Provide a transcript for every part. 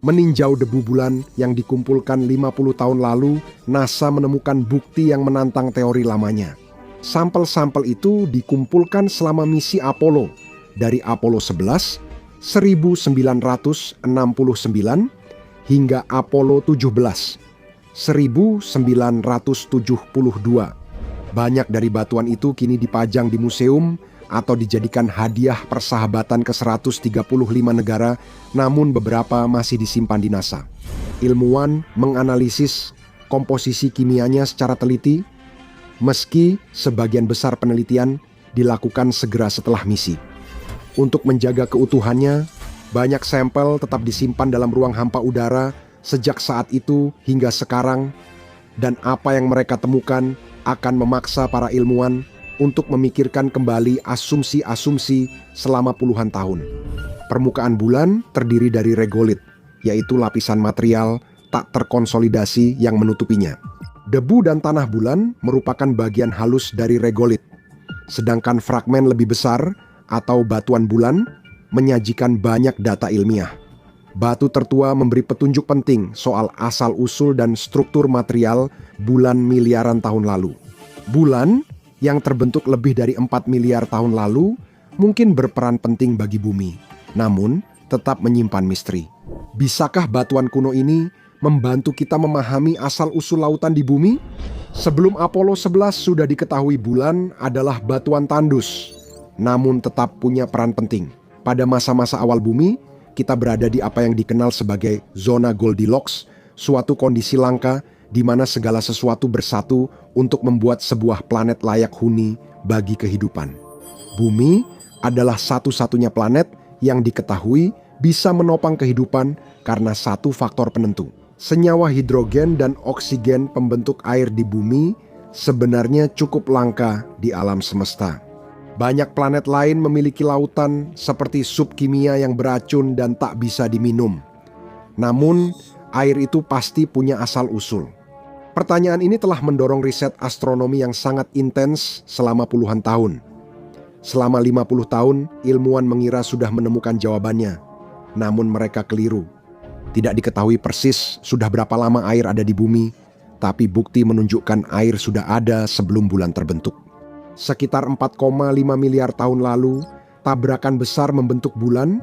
Meninjau debu bulan yang dikumpulkan 50 tahun lalu, NASA menemukan bukti yang menantang teori lamanya. Sampel-sampel itu dikumpulkan selama misi Apollo dari Apollo 11, 1969 hingga Apollo 17, 1972. Banyak dari batuan itu kini dipajang di museum atau dijadikan hadiah persahabatan ke 135 negara, namun beberapa masih disimpan di NASA. Ilmuwan menganalisis komposisi kimianya secara teliti, meski sebagian besar penelitian dilakukan segera setelah misi. Untuk menjaga keutuhannya, banyak sampel tetap disimpan dalam ruang hampa udara sejak saat itu hingga sekarang, dan apa yang mereka temukan akan memaksa para ilmuwan untuk memikirkan kembali asumsi-asumsi selama puluhan tahun. Permukaan bulan terdiri dari regolit, yaitu lapisan material tak terkonsolidasi yang menutupinya. Debu dan tanah bulan merupakan bagian halus dari regolit, sedangkan fragmen lebih besar atau batuan bulan menyajikan banyak data ilmiah. Batu tertua memberi petunjuk penting soal asal-usul dan struktur material bulan miliaran tahun lalu. Bulan yang terbentuk lebih dari 4 miliar tahun lalu mungkin berperan penting bagi bumi, namun tetap menyimpan misteri. Bisakah batuan kuno ini membantu kita memahami asal-usul lautan di bumi? Sebelum Apollo 11 sudah diketahui bulan adalah batuan tandus, namun tetap punya peran penting. Pada masa-masa awal bumi, kita berada di apa yang dikenal sebagai zona Goldilocks, suatu kondisi langka di mana segala sesuatu bersatu untuk membuat sebuah planet layak huni bagi kehidupan. Bumi adalah satu-satunya planet yang diketahui bisa menopang kehidupan karena satu faktor penentu. Senyawa hidrogen dan oksigen pembentuk air di bumi sebenarnya cukup langka di alam semesta. Banyak planet lain memiliki lautan seperti sup kimia yang beracun dan tak bisa diminum. Namun, air itu pasti punya asal-usul. Pertanyaan ini telah mendorong riset astronomi yang sangat intens selama puluhan tahun. Selama 50 tahun, ilmuwan mengira sudah menemukan jawabannya. Namun mereka keliru. Tidak diketahui persis sudah berapa lama air ada di bumi, tapi bukti menunjukkan air sudah ada sebelum bulan terbentuk. Sekitar 4,5 miliar tahun lalu, tabrakan besar membentuk bulan,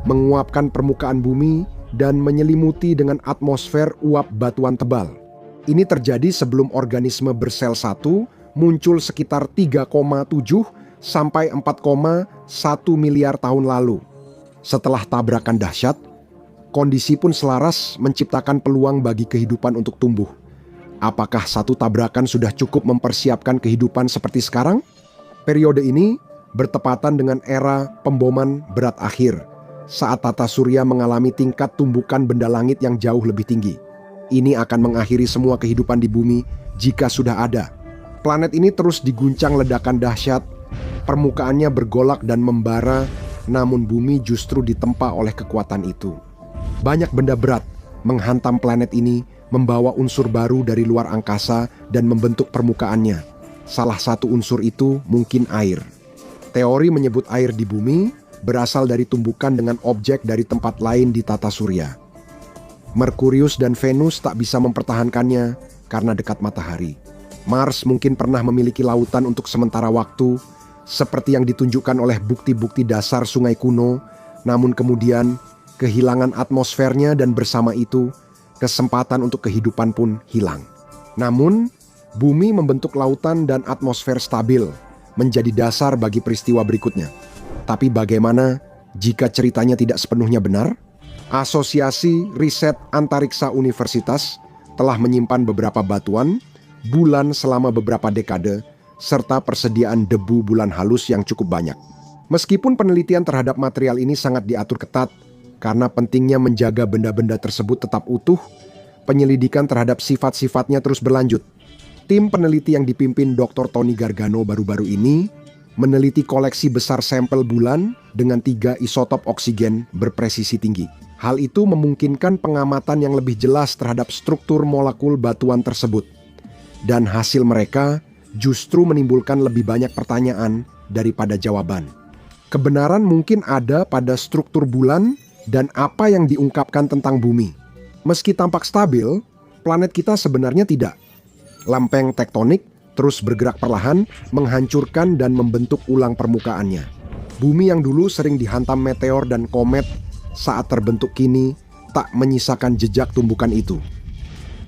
menguapkan permukaan bumi, dan menyelimuti dengan atmosfer uap batuan tebal. Ini terjadi sebelum organisme bersel satu muncul sekitar 3,7 sampai 4,1 miliar tahun lalu. Setelah tabrakan dahsyat, kondisi pun selaras menciptakan peluang bagi kehidupan untuk tumbuh. Apakah satu tabrakan sudah cukup mempersiapkan kehidupan seperti sekarang? Periode ini bertepatan dengan era pemboman berat akhir, saat tata surya mengalami tingkat tumbukan benda langit yang jauh lebih tinggi. Ini akan mengakhiri semua kehidupan di bumi jika sudah ada. Planet ini terus diguncang ledakan dahsyat, permukaannya bergolak dan membara, namun bumi justru ditempa oleh kekuatan itu. Banyak benda berat menghantam planet ini, membawa unsur baru dari luar angkasa dan membentuk permukaannya. Salah satu unsur itu mungkin air. Teori menyebut air di bumi berasal dari tumbukan dengan objek dari tempat lain di tata surya. Merkurius dan Venus tak bisa mempertahankannya karena dekat matahari. Mars mungkin pernah memiliki lautan untuk sementara waktu, seperti yang ditunjukkan oleh bukti-bukti dasar sungai kuno, namun kemudian kehilangan atmosfernya dan bersama itu, kesempatan untuk kehidupan pun hilang. Namun, bumi membentuk lautan dan atmosfer stabil, menjadi dasar bagi peristiwa berikutnya. Tapi bagaimana jika ceritanya tidak sepenuhnya benar? Asosiasi Riset Antariksa Universitas telah menyimpan beberapa batuan, bulan selama beberapa dekade, serta persediaan debu bulan halus yang cukup banyak. Meskipun penelitian terhadap material ini sangat diatur ketat, karena pentingnya menjaga benda-benda tersebut tetap utuh, penyelidikan terhadap sifat-sifatnya terus berlanjut. Tim peneliti yang dipimpin Dr. Tony Gargano baru-baru ini meneliti koleksi besar sampel bulan dengan 3 isotop oksigen berpresisi tinggi. Hal itu memungkinkan pengamatan yang lebih jelas terhadap struktur molekul batuan tersebut. Dan hasil mereka justru menimbulkan lebih banyak pertanyaan daripada jawaban. Kebenaran mungkin ada pada struktur bulan dan apa yang diungkapkan tentang bumi. Meski tampak stabil, planet kita sebenarnya tidak. Lempeng tektonik terus bergerak perlahan, menghancurkan dan membentuk ulang permukaannya. Bumi yang dulu sering dihantam meteor dan komet saat terbentuk kini tak menyisakan jejak tumbukan itu.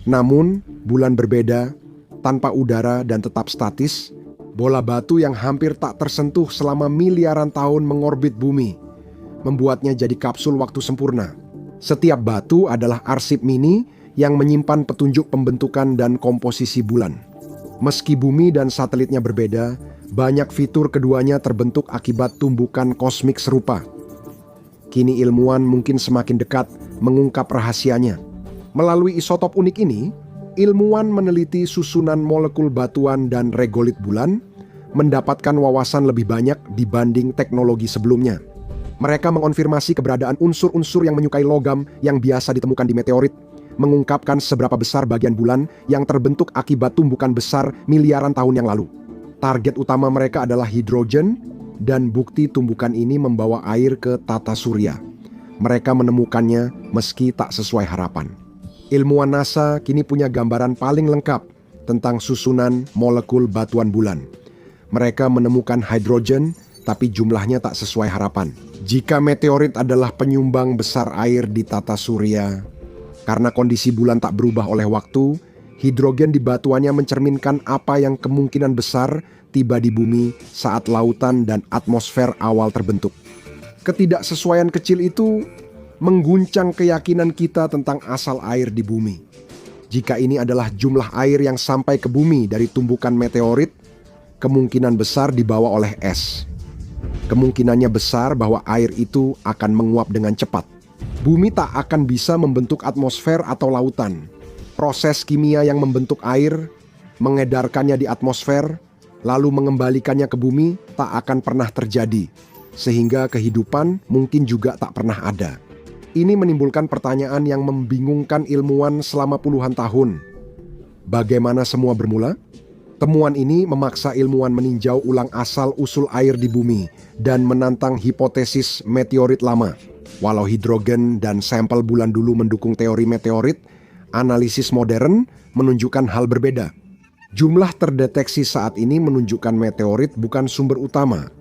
Namun, bulan berbeda, tanpa udara dan tetap statis. Bola batu yang hampir tak tersentuh selama miliaran tahun mengorbit bumi, membuatnya jadi kapsul waktu sempurna. Setiap batu adalah arsip mini yang menyimpan petunjuk pembentukan dan komposisi bulan. Meski bumi dan satelitnya berbeda, banyak fitur keduanya terbentuk akibat tumbukan kosmik serupa. Kini ilmuwan mungkin semakin dekat mengungkap rahasianya. Melalui isotop unik ini, ilmuwan meneliti susunan molekul batuan dan regolit bulan, mendapatkan wawasan lebih banyak dibanding teknologi sebelumnya. Mereka mengonfirmasi keberadaan unsur-unsur yang menyukai logam yang biasa ditemukan di meteorit, mengungkapkan seberapa besar bagian bulan yang terbentuk akibat tumbukan besar miliaran tahun yang lalu. Target utama mereka adalah hidrogen, dan bukti tumbukan ini membawa air ke tata surya. Mereka menemukannya meski tak sesuai harapan. Ilmuwan NASA kini punya gambaran paling lengkap tentang susunan molekul batuan bulan. Mereka menemukan hidrogen, tapi jumlahnya tak sesuai harapan. Jika meteorit adalah penyumbang besar air di tata surya, karena kondisi bulan tak berubah oleh waktu, hidrogen di batuannya mencerminkan apa yang kemungkinan besar tiba di bumi saat lautan dan atmosfer awal terbentuk. Ketidaksesuaian kecil itu mengguncang keyakinan kita tentang asal air di bumi. Jika ini adalah jumlah air yang sampai ke bumi dari tumbukan meteorit, kemungkinan besar dibawa oleh es. Kemungkinannya besar bahwa air itu akan menguap dengan cepat. Bumi tak akan bisa membentuk atmosfer atau lautan. Proses kimia yang membentuk air, mengedarkannya di atmosfer, lalu mengembalikannya ke bumi tak akan pernah terjadi, sehingga kehidupan mungkin juga tak pernah ada. Ini menimbulkan pertanyaan yang membingungkan ilmuwan selama puluhan tahun. Bagaimana semua bermula? Temuan ini memaksa ilmuwan meninjau ulang asal-usul air di bumi dan menantang hipotesis meteorit lama. Walau hidrogen dan sampel bulan dulu mendukung teori meteorit, analisis modern menunjukkan hal berbeda. Jumlah terdeteksi saat ini menunjukkan meteorit bukan sumber utama.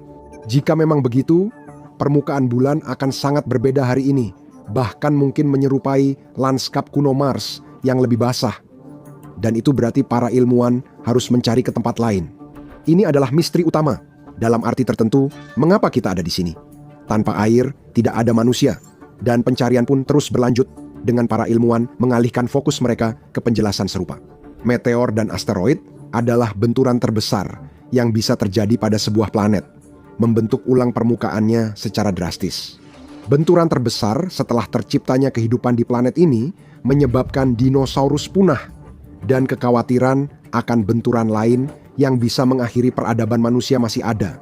Jika memang begitu, permukaan bulan akan sangat berbeda hari ini, bahkan mungkin menyerupai lanskap kuno Mars yang lebih basah. Dan itu berarti para ilmuwan harus mencari ke tempat lain. Ini adalah misteri utama. Dalam arti tertentu, mengapa kita ada di sini? Tanpa air, tidak ada manusia. Dan pencarian pun terus berlanjut dengan para ilmuwan mengalihkan fokus mereka ke penjelasan serupa. Meteor dan asteroid adalah benturan terbesar yang bisa terjadi pada sebuah planet, membentuk ulang permukaannya secara drastis. Benturan terbesar setelah terciptanya kehidupan di planet ini menyebabkan dinosaurus punah dan kekhawatiran akan benturan lain yang bisa mengakhiri peradaban manusia masih ada.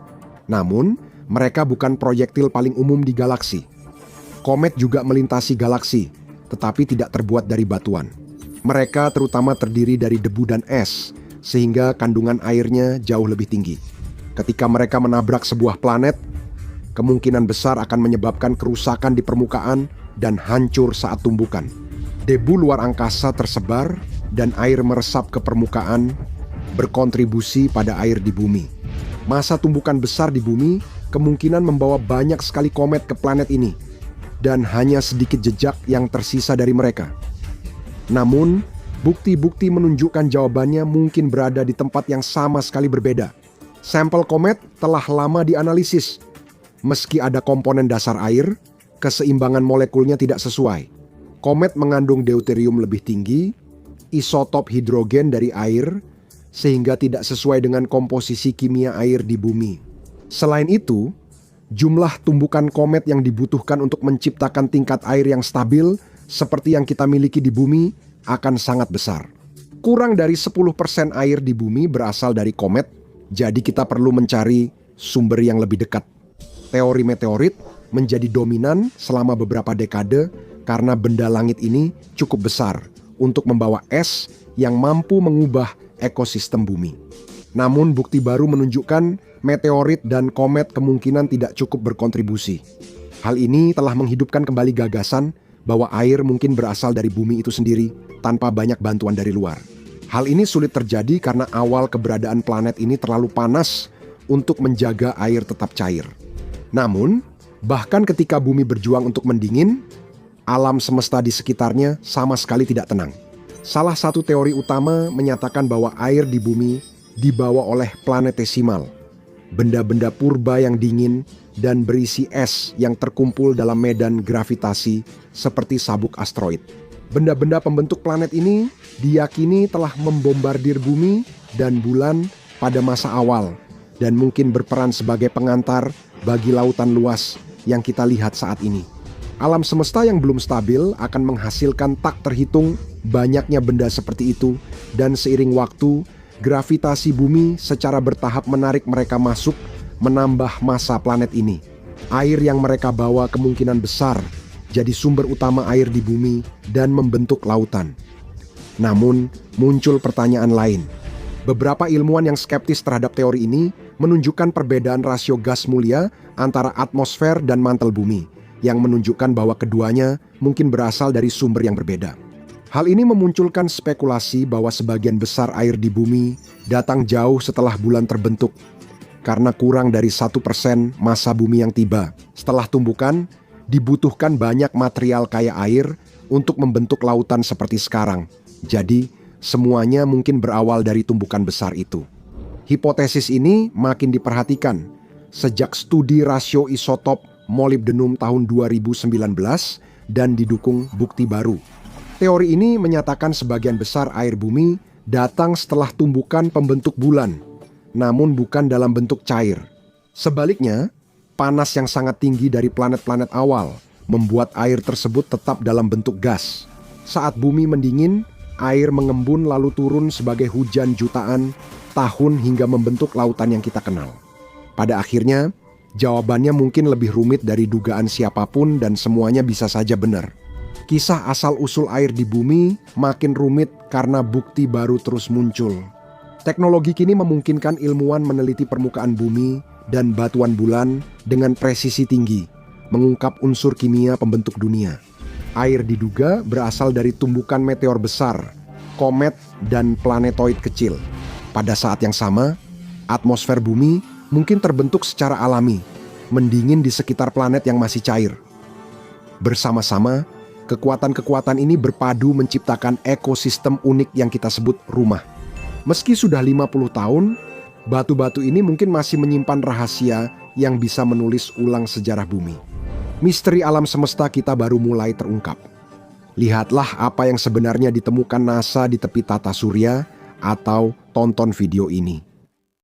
Namun, mereka bukan proyektil paling umum di galaksi. Komet juga melintasi galaksi, tetapi tidak terbuat dari batuan. Mereka terutama terdiri dari debu dan es, sehingga kandungan airnya jauh lebih tinggi. Ketika mereka menabrak sebuah planet, kemungkinan besar akan menyebabkan kerusakan di permukaan dan hancur saat tumbukan. Debu luar angkasa tersebar dan air meresap ke permukaan, berkontribusi pada air di bumi. Masa tumbukan besar di bumi kemungkinan membawa banyak sekali komet ke planet ini, dan hanya sedikit jejak yang tersisa dari mereka. Namun, bukti-bukti menunjukkan jawabannya mungkin berada di tempat yang sama sekali berbeda. Sampel komet telah lama dianalisis. Meski ada komponen dasar air, keseimbangan molekulnya tidak sesuai. Komet mengandung deuterium lebih tinggi, isotop hidrogen dari air, sehingga tidak sesuai dengan komposisi kimia air di bumi. Selain itu, jumlah tumbukan komet yang dibutuhkan untuk menciptakan tingkat air yang stabil seperti yang kita miliki di bumi akan sangat besar. Kurang dari 10% air di bumi berasal dari komet, jadi kita perlu mencari sumber yang lebih dekat. Teori meteorit menjadi dominan selama beberapa dekade karena benda langit ini cukup besar untuk membawa es yang mampu mengubah ekosistem bumi. Namun bukti baru menunjukkan meteorit dan komet kemungkinan tidak cukup berkontribusi. Hal ini telah menghidupkan kembali gagasan bahwa air mungkin berasal dari bumi itu sendiri tanpa banyak bantuan dari luar. Hal ini sulit terjadi karena awal keberadaan planet ini terlalu panas untuk menjaga air tetap cair. Namun, bahkan ketika bumi berjuang untuk mendingin, alam semesta di sekitarnya sama sekali tidak tenang. Salah satu teori utama menyatakan bahwa air di bumi dibawa oleh planetesimal, benda-benda purba yang dingin dan berisi es yang terkumpul dalam medan gravitasi seperti sabuk asteroid. Benda-benda pembentuk planet ini diyakini telah membombardir bumi dan bulan pada masa awal dan mungkin berperan sebagai pengantar bagi lautan luas yang kita lihat saat ini. Alam semesta yang belum stabil akan menghasilkan tak terhitung banyaknya benda seperti itu, dan seiring waktu, gravitasi bumi secara bertahap menarik mereka masuk, menambah massa planet ini. Air yang mereka bawa kemungkinan besar jadi sumber utama air di bumi dan membentuk lautan. Namun, muncul pertanyaan lain. Beberapa ilmuwan yang skeptis terhadap teori ini menunjukkan perbedaan rasio gas mulia antara atmosfer dan mantel bumi, yang menunjukkan bahwa keduanya mungkin berasal dari sumber yang berbeda. Hal ini memunculkan spekulasi bahwa sebagian besar air di bumi datang jauh setelah bulan terbentuk, karena kurang dari 1% massa bumi yang tiba. Setelah tumbukan, dibutuhkan banyak material kaya air untuk membentuk lautan seperti sekarang. Jadi, semuanya mungkin berawal dari tumbukan besar itu. Hipotesis ini makin diperhatikan sejak studi rasio isotop molibdenum tahun 2019 dan didukung bukti baru. Teori ini menyatakan sebagian besar air bumi datang setelah tumbukan pembentuk bulan, namun bukan dalam bentuk cair. Sebaliknya, panas yang sangat tinggi dari planet-planet awal membuat air tersebut tetap dalam bentuk gas. Saat bumi mendingin, air mengembun lalu turun sebagai hujan jutaan tahun hingga membentuk lautan yang kita kenal. Pada akhirnya, jawabannya mungkin lebih rumit dari dugaan siapapun dan semuanya bisa saja benar. Kisah asal-usul air di bumi makin rumit karena bukti baru terus muncul. Teknologi kini memungkinkan ilmuwan meneliti permukaan bumi dan batuan bulan dengan presisi tinggi, mengungkap unsur kimia pembentuk dunia. Air diduga berasal dari tumbukan meteor besar, komet, dan planetoid kecil. Pada saat yang sama, atmosfer bumi mungkin terbentuk secara alami, mendingin di sekitar planet yang masih cair. Bersama-sama, kekuatan-kekuatan ini berpadu menciptakan ekosistem unik yang kita sebut rumah. Meski sudah 50 tahun, batu-batu ini mungkin masih menyimpan rahasia yang bisa menulis ulang sejarah bumi. Misteri alam semesta kita baru mulai terungkap. Lihatlah apa yang sebenarnya ditemukan NASA di tepi tata surya, atau tonton video ini.